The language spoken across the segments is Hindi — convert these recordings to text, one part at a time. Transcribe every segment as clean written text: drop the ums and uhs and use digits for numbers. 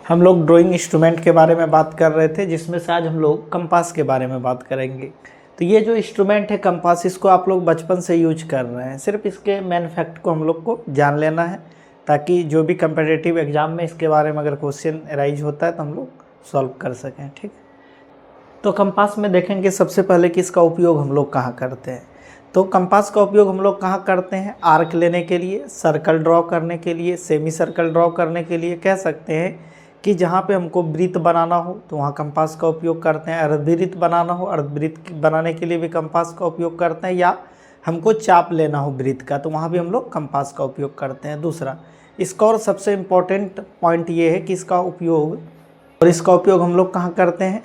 हम लोग ड्राइंग इंस्ट्रूमेंट के बारे में बात कर रहे थे, जिसमें से आज हम लोग कंपास के बारे में बात करेंगे। तो ये जो इंस्ट्रूमेंट है कंपास, इसको आप लोग बचपन से यूज कर रहे हैं। सिर्फ इसके मेन फैक्ट को हम लोग को जान लेना है, ताकि जो भी कंपिटिटिव एग्जाम में इसके बारे में अगर क्वेश्चन अराइज होता है तो हम लोग सॉल्व कर सकें। ठीक, तो कंपास में देखेंगे सबसे पहले कि इसका उपयोग हम लोग कहाँ करते हैं। तो कंपास का उपयोग हम लोग कहाँ करते हैं? आर्क लेने के लिए, सर्कल ड्रॉ करने के लिए, सेमी सर्कल ड्रॉ करने के लिए। कह सकते हैं कि जहाँ पे हमको वृत्त बनाना हो तो वहाँ कंपास का उपयोग करते हैं। अर्धवृत्त बनाना हो, अर्धवृत्त बनाने के लिए भी कंपास का उपयोग करते हैं। या हमको चाप लेना हो वृत्त का, तो वहाँ भी हम लोग कंपास का उपयोग करते हैं। दूसरा, इसका और सबसे इम्पोर्टेंट पॉइंट ये है कि इसका उपयोग हम लोग कहाँ करते हैं?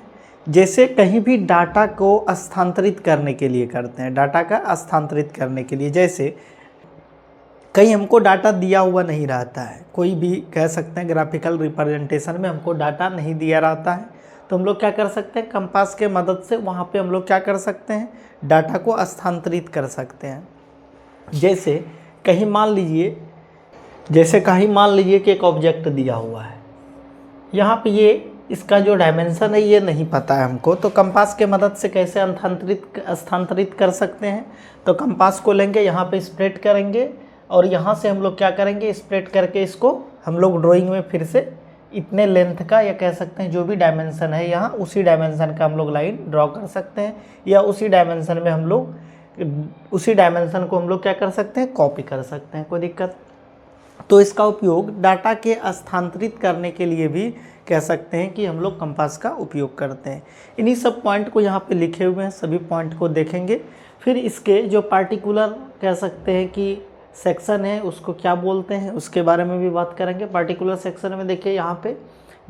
जैसे कहीं भी डाटा को स्थानांतरित करने के लिए करते हैं। डाटा का स्थानांतरित करने के लिए, जैसे कहीं हमको डाटा दिया हुआ नहीं रहता है, कोई भी कह सकते हैं ग्राफिकल रिप्रेजेंटेशन में हमको डाटा नहीं दिया रहता है, तो हम लोग क्या कर सकते हैं? कंपास के मदद से वहाँ पे हम लोग क्या कर सकते हैं? डाटा को स्थानांतरित कर सकते हैं। जैसे कहीं मान लीजिए कि एक ऑब्जेक्ट दिया हुआ है, यहाँ पे ये इसका जो डायमेंशन है ये नहीं पता है हमको, तो कंपास के मदद से कैसे स्थानांतरित कर सकते हैं? तो कंपास को लेंगे, यहाँ पे स्प्रेड करेंगे और यहाँ से हम लोग क्या करेंगे? स्प्रेड करके इसको हम लोग ड्राइंग में फिर से इतने लेंथ का, या कह सकते हैं जो भी डायमेंशन है यहाँ, उसी डायमेंशन का हम लोग लाइन ड्रॉ कर सकते हैं। या उसी डायमेंशन को हम लोग क्या कर सकते हैं? कॉपी कर सकते हैं, कोई दिक्कत। तो इसका उपयोग डाटा के स्थानांतरित करने के लिए भी कह सकते हैं कि हम लोग कंपास का उपयोग करते हैं। इन्हीं सब पॉइंट को यहाँ पे लिखे हुए हैं, सभी पॉइंट को देखेंगे। फिर इसके जो पार्टिकुलर कह सकते हैं कि सेक्शन है, उसको क्या बोलते हैं, उसके बारे में भी बात करेंगे। पार्टिकुलर सेक्शन में देखिए यहाँ पे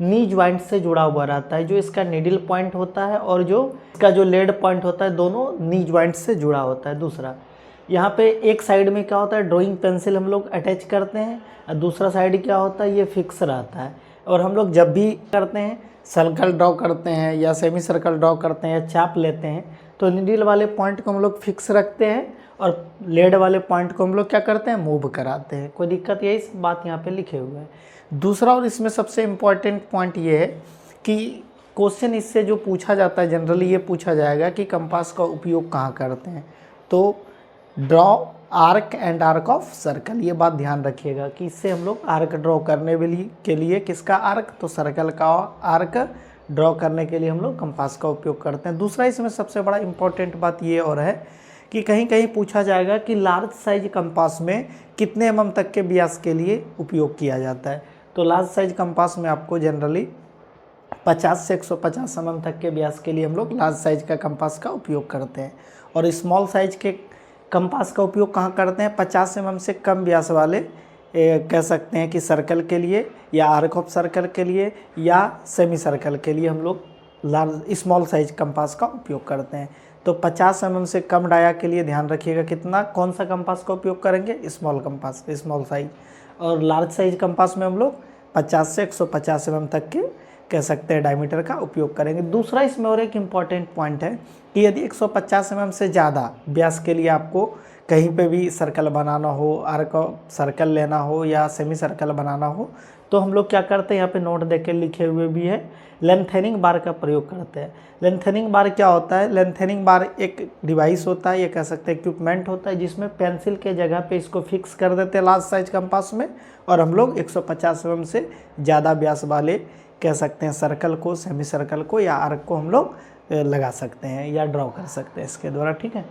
नी ज्वाइंट से जुड़ा हुआ रहता है। जो इसका नीडल पॉइंट होता है और जो इसका जो लेड पॉइंट होता है, दोनों नी ज्वाइंट से जुड़ा होता है। दूसरा, यहाँ पे एक साइड में क्या होता है? ड्राइंग पेंसिल हम लोग अटैच करते हैं, और दूसरा साइड क्या होता है? ये फिक्स रहता है। और हम लोग जब भी करते हैं, सर्कल ड्रॉ करते हैं या सेमी सर्कल ड्रॉ करते हैं या चाप लेते हैं, तो नीडल वाले पॉइंट को हम लोग फिक्स रखते हैं और लेड वाले पॉइंट को हम लोग क्या करते हैं? मूव कराते हैं। कोई दिक्कत? यही बात यहाँ पे लिखे हुए हैं। दूसरा, और इसमें सबसे इम्पॉर्टेंट पॉइंट ये है कि क्वेश्चन इससे जो पूछा जाता है, जनरली ये पूछा जाएगा कि कंपास का उपयोग कहाँ करते हैं। तो draw arc and arc of circle, ये बात ध्यान रखिएगा कि इससे हम लोग आर्क ड्रॉ करने के लिए किसका आर्क? तो सर्कल का आर्क ड्रॉ करने के लिए हम लोग कंपास का उपयोग करते हैं। दूसरा, इसमें सबसे बड़ा इम्पोर्टेंट बात ये और है कि कहीं कहीं पूछा जाएगा कि लार्ज साइज कंपास में कितने mm तक के व्यास के लिए उपयोग किया जाता है। तो लार्ज साइज कंपास में आपको जनरली 50 से 150 mm तक के व्यास के लिए हम लोग लार्ज साइज का कंपास का उपयोग करते हैं। और स्मॉल साइज के कंपास का उपयोग कहाँ करते हैं? 50 mm से कम व्यास वाले कह सकते हैं कि सर्कल के लिए, या आर्क ऑफ सर्कल के लिए, या सेमी सर्कल के लिए हम लोग स्मॉल साइज कंपास का उपयोग करते हैं। तो 50 mm से कम डाया के लिए ध्यान रखिएगा कितना, कौन सा कंपास का उपयोग करेंगे? Small compass, small size. और लार्ज साइज कंपास में हम लोग 50 से 150 mm तक के कह सकते हैं डायमीटर का उपयोग करेंगे। दूसरा, इसमें और एक इम्पॉर्टेंट पॉइंट है कि यदि 150 mm से ज़्यादा व्यास के लिए आपको कहीं पे भी सर्कल बनाना हो, आर्क सर्कल लेना हो या सेमी सर्कल बनाना हो, तो हम लोग क्या करते हैं? यहाँ पे नोट देके लिखे हुए भी है, लेंथेनिंग बार का प्रयोग करते हैं। लेंथेनिंग बार क्या होता है? लेंथेनिंग बार एक डिवाइस होता है, ये कह सकते हैं इक्विपमेंट होता है, जिसमें पेंसिल के जगह पे इसको फिक्स कर देते हैं लार्ज साइज कंपास में, और हम लोग 150 mm से ज़्यादा व्यास वाले कह सकते हैं सर्कल को, सेमी सर्कल को या आर्क को हम लोग लगा सकते हैं या ड्रॉ कर सकते हैं इसके द्वारा। ठीक है,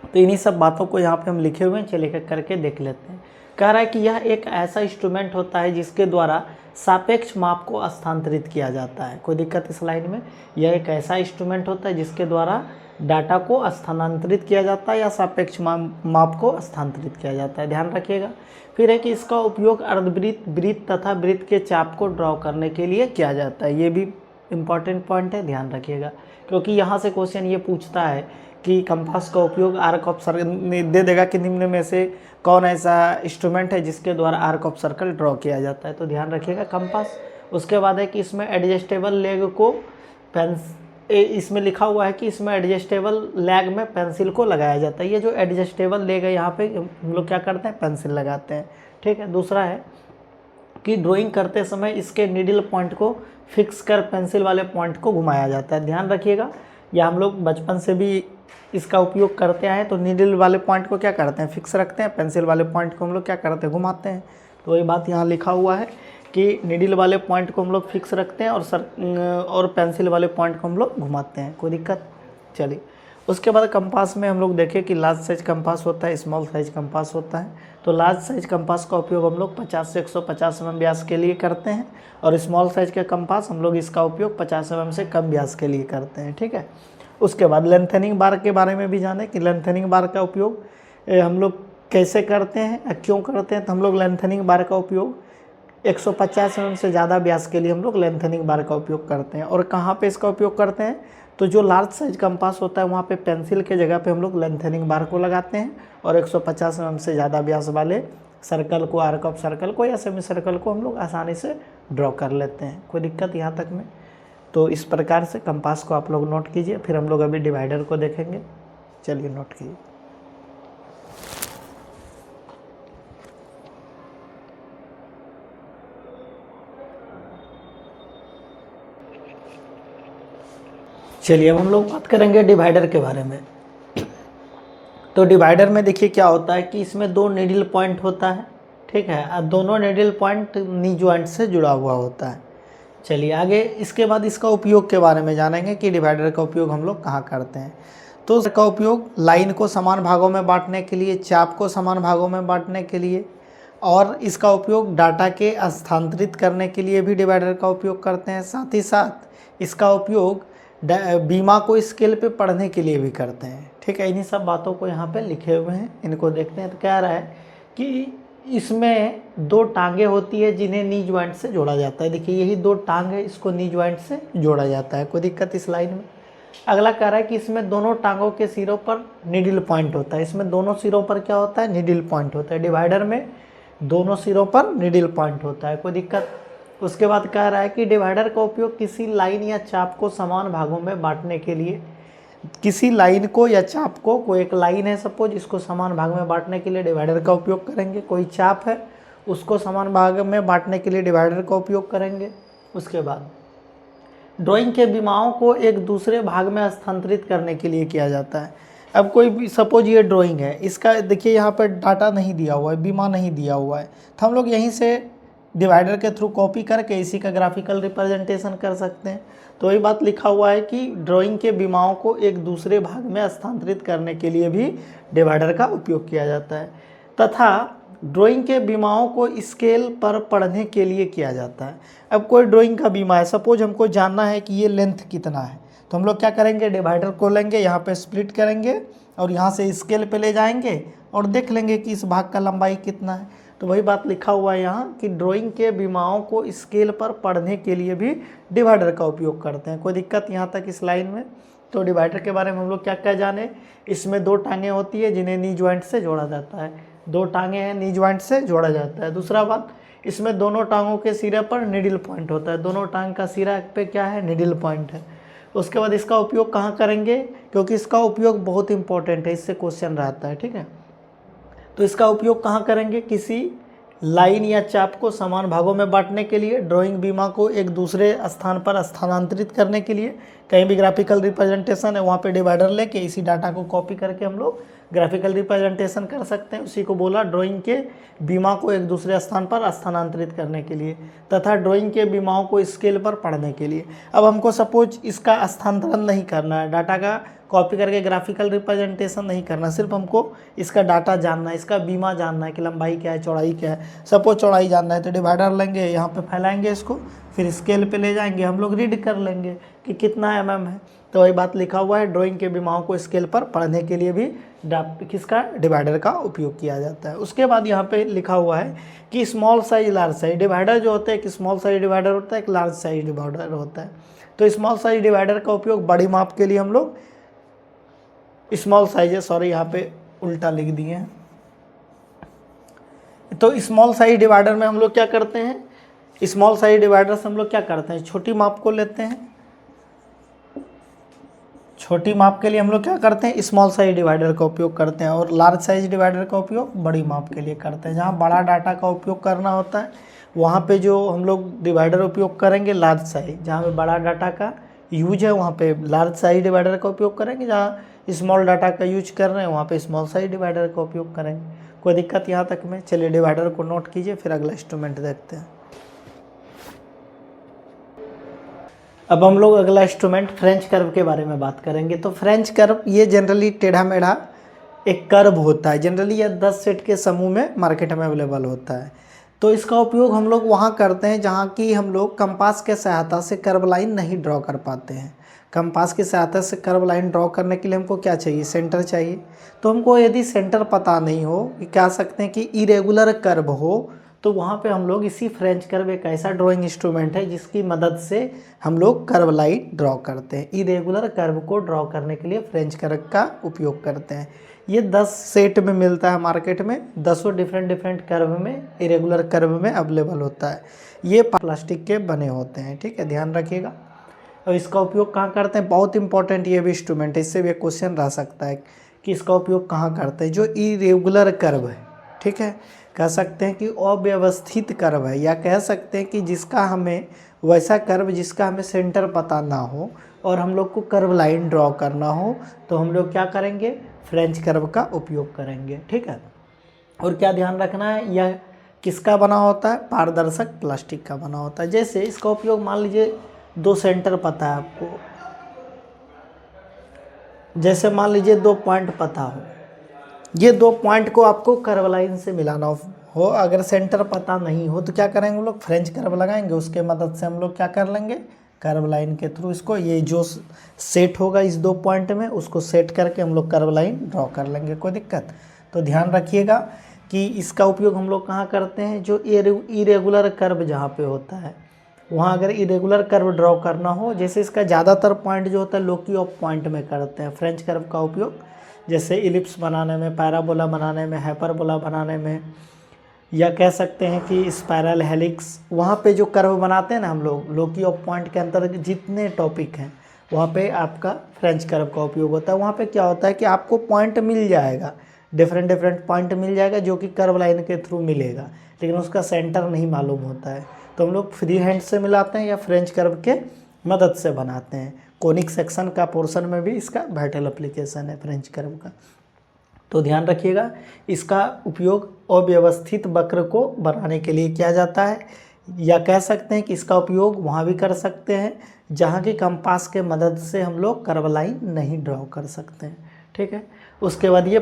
तो इन्हीं सब बातों को यहाँ पे हम लिखे हुए हैं, चलिए करके देख लेते हैं। कह रहा है कि यह एक ऐसा इंस्ट्रूमेंट होता है जिसके द्वारा सापेक्ष माप को स्थानांतरित किया जाता है। कोई दिक्कत इस लाइन में? यह एक ऐसा इंस्ट्रूमेंट होता है जिसके द्वारा डाटा को स्थानांतरित किया जाता है या सापेक्ष माप को स्थानांतरित किया जाता है, ध्यान रखिएगा। फिर है कि इसका उपयोग अर्धवृत्त, वृत्त तथा वृत्त के चाप को ड्रॉ करने के लिए किया जाता है। ये भी इम्पॉर्टेंट पॉइंट है, ध्यान रखिएगा, क्योंकि यहाँ से क्वेश्चन ये पूछता है कि कंपास का उपयोग आर्क ऑफ सर्कल दे देगा कि निम्न में से कौन ऐसा इंस्ट्रूमेंट है जिसके द्वारा आर्क ऑफ सर्कल ड्रॉ किया जाता है। तो ध्यान रखिएगा कंपास। उसके बाद है कि इसमें एडजस्टेबल लेग को इसमें लिखा हुआ है कि इसमें एडजस्टेबल लेग में पेंसिल को लगाया जाता है। ये जो एडजस्टेबल लेग है यहाँ पे हम लोग क्या करते हैं? पेंसिल लगाते हैं। ठीक है। दूसरा है कि ड्राइंग करते समय इसके नीडल पॉइंट को फिक्स कर पेंसिल वाले पॉइंट को घुमाया जाता है। ध्यान रखिएगा, या हम लोग बचपन से भी इसका उपयोग करते आए, तो नीडल वाले पॉइंट को क्या करते हैं, फिक्स रखते हैं, पेंसिल वाले पॉइंट को हम लोग क्या करते हैं, घुमाते हैं। तो वही बात यहाँ लिखा हुआ है कि नीडल वाले पॉइंट को हम लोग फिक्स रखते हैं और पेंसिल वाले पॉइंट को हम लोग घुमाते हैं। कोई दिक्कत? चलिए, उसके बाद कंपास में हम लोग देखें कि लार्ज साइज कंपास होता है, स्मॉल साइज कंपास होता है। तो लार्ज साइज कंपास का उपयोग हम लोग 50 से 150 mm व्यास के लिए करते हैं, और स्मॉल साइज का कंपास हम लोग इसका उपयोग 50 mm से कम व्यास के लिए करते हैं। ठीक है। उसके बाद लेंथनिंग बार के बारे में भी जाने कि लेंथनिंग बार का उपयोग हम लोग कैसे करते हैं, क्यों करते हैं। तो हम लोग लेंथनिंग बार का उपयोग 150 mm से ज़्यादा व्यास के लिए हम लोग लेंथनिंग बार का उपयोग करते हैं। और कहाँ पे इसका उपयोग करते हैं, तो जो लार्ज साइज कंपास होता है वहाँ पे पेंसिल के जगह पे हम लोग लेंथनिंग बार को लगाते हैं, और 150 mm से ज़्यादा व्यास वाले सर्कल को, आर्क ऑफ सर्कल को या सेमी सर्कल को हम लोग आसानी से ड्रॉ कर लेते हैं। कोई दिक्कत यहाँ तक में? तो इस प्रकार से कंपास को आप लोग नोट कीजिए। फिर हम लोग अभी डिवाइडर को देखेंगे। चलिए नोट कीजिए। चलिए अब हम लोग बात करेंगे डिवाइडर के बारे में। तो डिवाइडर में देखिए क्या होता है कि इसमें दो नीडल पॉइंट होता है। ठीक है, और दोनों नीडल पॉइंट नी जॉइंट से जुड़ा हुआ होता है। चलिए आगे इसके बाद इसका उपयोग के बारे में जानेंगे कि डिवाइडर का उपयोग हम लोग कहाँ करते हैं। तो इसका उपयोग लाइन को समान भागों में बांटने के लिए, चाप को समान भागों में बांटने के लिए, और इसका उपयोग डाटा के स्थानांतरित करने के लिए भी डिवाइडर का उपयोग करते हैं। साथ ही साथ इसका उपयोग बीमा को स्केल पे पढ़ने के लिए भी करते हैं। ठीक है, इन्हीं सब बातों को यहाँ पे लिखे हुए हैं, इनको देखते हैं। तो कह रहा है कि इसमें दो टांगे होती है जिन्हें नी जॉइंट से जोड़ा जाता है। देखिए यही दो टांग है, इसको नी जॉइंट से जोड़ा जाता है। कोई दिक्कत इस लाइन में? अगला कह रहा है कि इसमें दोनों टांगों के सिरों पर नीडल पॉइंट होता है। इसमें दोनों सिरों पर क्या होता है, नीडल पॉइंट होता है। डिवाइडर में दोनों सिरों पर नीडल पॉइंट होता है। कोई दिक्कत? उसके बाद कह रहा है कि डिवाइडर का उपयोग किसी लाइन या चाप को समान भागों में बांटने के लिए, किसी लाइन को या चाप को, कोई एक लाइन है सपोज, इसको समान भाग में बांटने के लिए डिवाइडर का उपयोग करेंगे। कोई चाप है उसको समान भाग में बांटने के लिए डिवाइडर का उपयोग करेंगे। उसके बाद ड्राइंग के बीमाओं को एक दूसरे भाग में स्थानांतरित करने के लिए किया जाता है। अब कोई भी सपोज ये ड्राइंग है, इसका देखिए यहाँ पर डाटा नहीं दिया हुआ है, बीमा नहीं दिया हुआ है, तो हम लोग यहीं से डिवाइडर के थ्रू कॉपी करके इसी का ग्राफिकल रिप्रेजेंटेशन कर सकते हैं। तो वही बात लिखा हुआ है कि ड्राइंग के बीमाओं को एक दूसरे भाग में स्थानांतरित करने के लिए भी डिवाइडर का उपयोग किया जाता है, तथा ड्राइंग के बीमाओं को स्केल पर पढ़ने के लिए किया जाता है। अब कोई ड्राइंग का बीमा है, सपोज हमको जानना है कि ये लेंथ कितना है, तो हम लोग क्या करेंगे, डिवाइडर को लेंगे, यहाँ पे स्प्लिट करेंगे और यहाँ से स्केल पे ले जाएंगे और देख लेंगे कि इस भाग का लंबाई कितना है। तो वही बात लिखा हुआ है यहाँ कि ड्राइंग के बीमाओं को स्केल पर पढ़ने के लिए भी डिवाइडर का उपयोग करते हैं। कोई दिक्कत यहाँ तक इस लाइन में? तो डिवाइडर के बारे में हम लोग क्या क्या जाने, इसमें दो टांगें होती है जिन्हें नी जॉइंट से जोड़ा जाता है। दो टांगें हैं, नी जॉइंट से जोड़ा जाता है। दूसरा बात, इसमें दोनों टांगों के सिरे पर निडल पॉइंट होता है। दोनों टांग का सिरा पे क्या है, निडल पॉइंट है। उसके बाद इसका उपयोग कहाँ करेंगे, क्योंकि इसका उपयोग बहुत इंपॉर्टेंट है, इससे क्वेश्चन रहता है। ठीक है, तो इसका उपयोग कहाँ करेंगे, किसी लाइन या चाप को समान भागों में बांटने के लिए, ड्राइंग बीमा को एक दूसरे स्थान पर स्थानांतरित करने के लिए। कहीं भी ग्राफिकल रिप्रेजेंटेशन है वहाँ पे डिवाइडर लेके इसी डाटा को कॉपी करके हम लोग ग्राफिकल रिप्रेजेंटेशन कर सकते हैं। उसी को बोला ड्राइंग के बीमा को एक दूसरे स्थान पर स्थानांतरित करने के लिए, तथा ड्राइंग के बीमाओं को स्केल पर पढ़ने के लिए। अब हमको सपोज इसका स्थानांतरण नहीं करना है, डाटा का कॉपी करके ग्राफिकल रिप्रेजेंटेशन नहीं करना, सिर्फ हमको इसका डाटा जानना है, इसका बीमा जानना है कि लंबाई क्या है, चौड़ाई क्या है। सपोज चौड़ाई जानना है तो डिवाइडर लेंगे, यहाँ पे फैलाएंगे इसको, फिर स्केल पे ले जाएंगे, हम लोग रीड कर लेंगे कि कितना mm है। तो वही बात लिखा हुआ है, ड्राइंग के बीमाओं को स्केल पर पढ़ने के लिए भी किसका, डिवाइडर का उपयोग किया जाता है। उसके बाद यहाँ पे लिखा हुआ है कि small size, large size divider जो होता है, एक स्मॉल साइज डिवाइडर होता है, एक लार्ज साइज डिवाइडर होता है। तो स्मॉल साइज डिवाइडर का उपयोग बड़ी माप के लिए हम लोग, स्मॉल साइज है, सॉरी यहाँ पे उल्टा लिख दिए हैं। तो स्मॉल साइज डिवाइडर में हम लोग क्या करते हैं, स्मॉल साइज डिवाइडर से हम लोग क्या करते हैं, छोटी माप को लेते हैं। छोटी माप के लिए हम लोग क्या करते हैं, स्मॉल साइज डिवाइडर का उपयोग करते हैं, और लार्ज साइज डिवाइडर का उपयोग बड़ी माप के लिए करते हैं। जहाँ बड़ा डाटा का उपयोग करना होता है वहाँ पे जो हम लोग डिवाइडर उपयोग करेंगे लार्ज साइज, जहाँ पे बड़ा डाटा का यूज है वहाँ पे लार्ज साइज डिवाइडर का उपयोग करेंगे, जहाँ स्मॉल डाटा का यूज कर रहे हैं वहाँ पे स्मॉल साइज डिवाइडर का उपयोग करेंगे। कोई दिक्कत यहाँ तक में? चलिए डिवाइडर को नोट कीजिए, फिर अगला इंस्ट्रूमेंट देखते हैं। अब हम लोग अगला इंस्ट्रूमेंट फ्रेंच कर्व के बारे में बात करेंगे। तो फ्रेंच कर्व ये जनरली टेढ़ा मेढ़ा एक कर्व होता है, जनरली यह 10 सेट के समूह में मार्केट में अवेलेबल होता है। तो इसका उपयोग हम लोग वहाँ करते हैं जहाँ की हम लोग कंपास के सहायता से कर्व लाइन नहीं ड्रॉ कर पाते हैं। कंपास की सहायता से कर्व लाइन ड्रॉ करने के लिए हमको क्या चाहिए? सेंटर चाहिए। तो हमको यदि सेंटर पता नहीं हो, कि कह सकते हैं कि इरेगुलर कर्व हो, तो वहाँ पे हम लोग इसी फ्रेंच कर्व एक ऐसा ड्राइंग इंस्ट्रूमेंट है जिसकी मदद से हम लोग कर्व लाइन ड्रॉ करते हैं। इरेगुलर कर्व को ड्रॉ करने के लिए फ्रेंच कर्व का उपयोग करते हैं। ये 10 सेट में मिलता है मार्केट में, 10 डिफरेंट कर्व में, इरेगुलर कर्व में अवेलेबल होता है। ये प्लास्टिक के बने होते हैं, ठीक है, ध्यान रखिएगा। और इसका उपयोग कहाँ करते हैं? बहुत इंपॉर्टेंट ये भी इंस्ट्रूमेंट है, इससे भी एक क्वेश्चन रह सकता है कि इसका उपयोग कहाँ करते हैं। जो इरेगुलर कर्व है, ठीक है, कह सकते हैं कि अव्यवस्थित कर्व है, या कह सकते हैं कि जिसका हमें वैसा कर्व जिसका हमें सेंटर पता ना हो और हम लोग को कर्व लाइन ड्रॉ करना हो, तो हम लोग क्या करेंगे? फ्रेंच कर्व का उपयोग करेंगे, ठीक है। और क्या ध्यान रखना है, यह किसका बना होता है? पारदर्शक प्लास्टिक का बना होता है। जैसे इसका उपयोग मान लीजिए 2 सेंटर पता है आपको, जैसे मान लीजिए 2 पॉइंट पता हो, ये 2 पॉइंट को आपको कर्व लाइन से मिलाना हो, अगर सेंटर पता नहीं हो तो क्या करेंगे हम लोग? फ्रेंच कर्व लगाएंगे, उसके मदद से हम लोग क्या कर लेंगे? कर्व लाइन के थ्रू इसको, ये जो सेट होगा इस 2 पॉइंट में, उसको सेट करके हम लोग कर्व लाइन ड्रॉ कर लेंगे। कोई दिक्कत? तो ध्यान रखिएगा कि इसका उपयोग हम लोग कहाँ करते हैं? जो इरेगुलर कर्व जहाँ पे होता है वहाँ अगर इरेगुलर कर्व ड्रॉ करना हो, जैसे इसका ज़्यादातर पॉइंट जो होता है लोकी ऑफ पॉइंट में करते हैं फ्रेंच कर्व का उपयोग, जैसे इलिप्स बनाने में, पैराबोला बनाने में, हाइपरबोला बनाने में, या कह सकते हैं कि स्पाइरल हेलिक्स, वहाँ पे जो कर्व बनाते हैं ना हम लोग, लोकी ऑफ पॉइंट के अंतर्गत जितने टॉपिक हैं वहाँ पे आपका फ्रेंच कर्व का उपयोग होता है। वहाँ पे क्या होता है कि आपको पॉइंट मिल जाएगा, डिफरेंट पॉइंट मिल जाएगा जो कि कर्व लाइन के थ्रू मिलेगा, लेकिन उसका सेंटर नहीं मालूम होता है। तो हम लोग फ्री हैंड से मिलाते हैं या फ्रेंच कर्व के मदद से बनाते हैं। कोनिक सेक्शन का पोर्शन में भी इसका वाइटल एप्लीकेशन है फ्रेंच कर्व का। तो ध्यान रखिएगा, इसका उपयोग अव्यवस्थित वक्र को बनाने के लिए किया जाता है, या कह सकते हैं कि इसका उपयोग वहाँ भी कर सकते हैं जहाँ की कंपास के मदद से हम लोग कर्व लाइन नहीं ड्रॉ कर सकते हैं, ठीक है। उसके बाद ये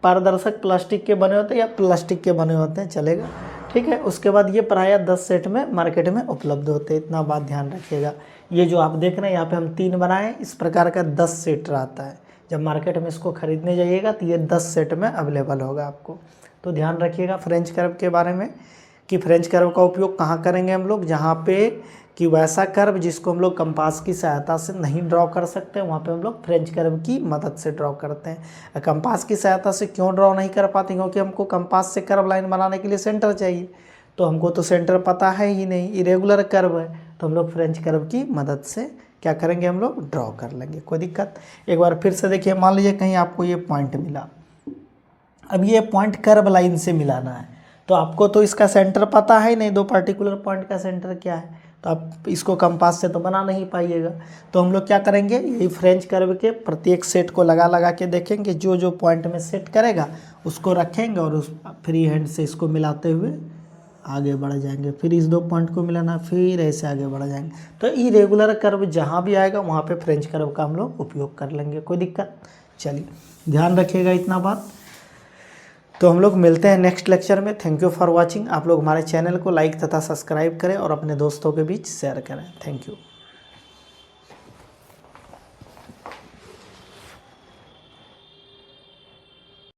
पारदर्शक प्लास्टिक के बने होते हैं या प्लास्टिक के बने होते हैं, चलेगा, ठीक है। उसके बाद ये प्रायः 10 सेट में मार्केट में उपलब्ध होते हैं, इतना बात ध्यान रखिएगा। ये जो आप देख रहे हैं यहाँ पे हम 3 बनाए, इस प्रकार का 10 सेट रहता है। जब मार्केट में इसको खरीदने जाइएगा तो ये 10 सेट में अवेलेबल होगा आपको। तो ध्यान रखिएगा फ्रेंच कर्व के बारे में कि फ्रेंच कर्व का उपयोग कहाँ करेंगे हम लोग? जहाँ पे कि वैसा कर्व जिसको हम लोग कंपास की सहायता से नहीं ड्रॉ कर सकते, वहाँ पे हम लोग फ्रेंच कर्व की मदद से ड्रॉ करते हैं। कंपास की सहायता से क्यों ड्रॉ नहीं कर पाते? क्योंकि हमको कंपास से कर्व लाइन बनाने के लिए सेंटर चाहिए, तो हमको तो सेंटर पता है ही नहीं, इरेगुलर कर्व है, तो हम लोग फ्रेंच कर्व की मदद से क्या करेंगे? हम लोग ड्रॉ कर लेंगे। कोई दिक्कत? एक बार फिर से देखिए, मान लीजिए कहीं आपको ये पॉइंट मिला, अब ये पॉइंट कर्व लाइन से मिलाना है, तो आपको तो इसका सेंटर पता है ही नहीं, 2 पर्टिकुलर पॉइंट का सेंटर क्या है, तो आप इसको कंपास से तो बना नहीं पाइएगा। तो हम लोग क्या करेंगे? यही फ्रेंच कर्व के प्रत्येक सेट को लगा के देखेंगे, जो जो पॉइंट में सेट करेगा उसको रखेंगे और उस फ्री हैंड से इसको मिलाते हुए आगे बढ़ जाएंगे। फिर इस 2 पॉइंट को मिलाना, फिर ऐसे आगे बढ़ जाएंगे। तो इरेगुलर कर्व जहाँ भी आएगा वहाँ पे फ्रेंच कर्व का हम लोग उपयोग कर लेंगे। कोई दिक्कत? चलिए ध्यान रखिएगा इतना बात। तो हम लोग मिलते हैं नेक्स्ट लेक्चर में। Thank you for watching. आप लोग हमारे चैनल को लाइक तथा सब्सक्राइब करें और अपने दोस्तों के बीच शेयर करें। Thank you.